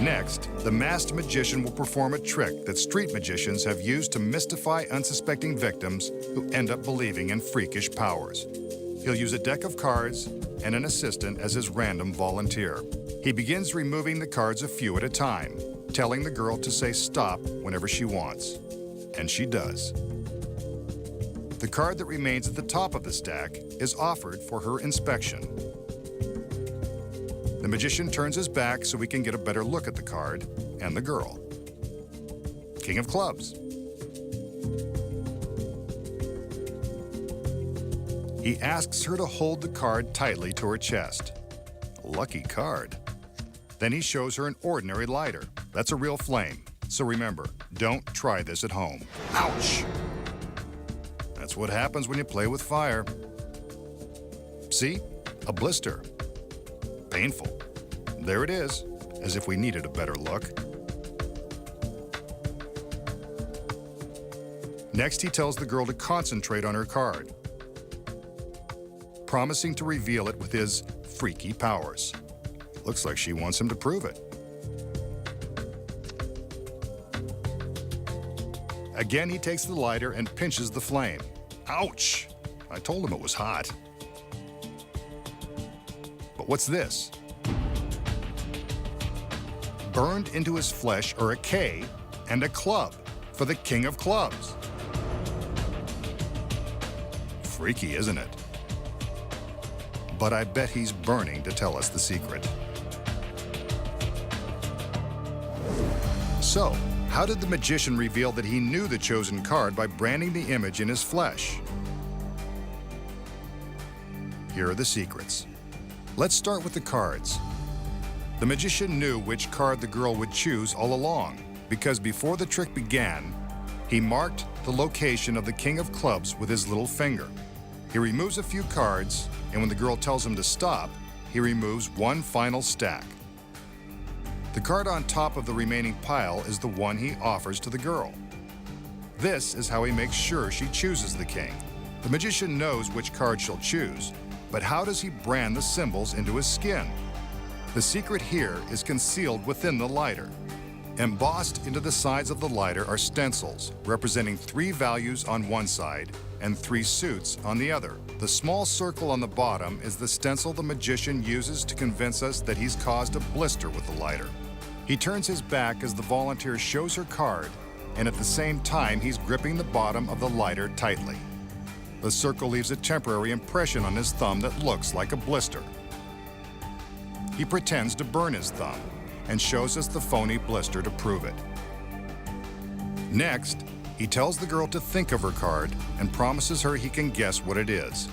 Next, the masked magician will perform a trick that street magicians have used to mystify unsuspecting victims who end up believing in freakish powers. He'll use a deck of cards and an assistant as his random volunteer. He begins removing the cards a few at a time, telling the girl to say stop whenever she wants. And she does. The card that remains at the top of the stack is offered for her inspection. The magician turns his back so we can get a better look at the card and the girl. King of Clubs. He asks her to hold the card tightly to her chest. Lucky card. Then he shows her an ordinary lighter. That's a real flame. So remember, don't try this at home. Ouch! That's what happens when you play with fire. See? A blister. Painful. There it is, as if we needed a better look. Next, he tells the girl to concentrate on her card, promising to reveal it with his freaky powers. Looks like she wants him to prove it. Again, he takes the lighter and pinches the flame. Ouch! I told him it was hot. But what's this? Burned into his flesh are a K and a club for the King of Clubs. Freaky, isn't it? But I bet he's burning to tell us the secret. So, how did the magician reveal that he knew the chosen card by branding the image in his flesh? Here are the secrets. Let's start with the cards. The magician knew which card the girl would choose all along, because before the trick began, he marked the location of the King of Clubs with his little finger. He removes a few cards, and when the girl tells him to stop, he removes one final stack. The card on top of the remaining pile is the one he offers to the girl. This is how he makes sure she chooses the king. The magician knows which card she'll choose, but how does he brand the symbols into his skin? The secret here is concealed within the lighter. Embossed into the sides of the lighter are stencils representing 3 values on one side and 3 suits on the other. The small circle on the bottom is the stencil the magician uses to convince us that he's caused a blister with the lighter. He turns his back as the volunteer shows her card, and at the same time he's gripping the bottom of the lighter tightly. The circle leaves a temporary impression on his thumb that looks like a blister. He pretends to burn his thumb and shows us the phony blister to prove it. Next, he tells the girl to think of her card and promises her he can guess what it is.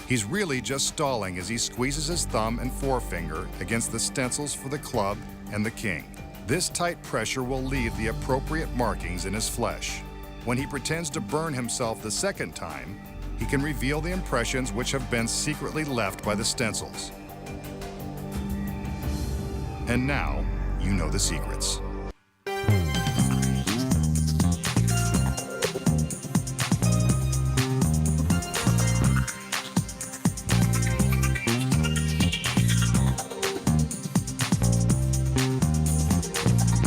He's really just stalling as he squeezes his thumb and forefinger against the stencils for the club and the king. This tight pressure will leave the appropriate markings in his flesh. When he pretends to burn himself the second time, he can reveal the impressions which have been secretly left by the stencils. And now, you know the secrets.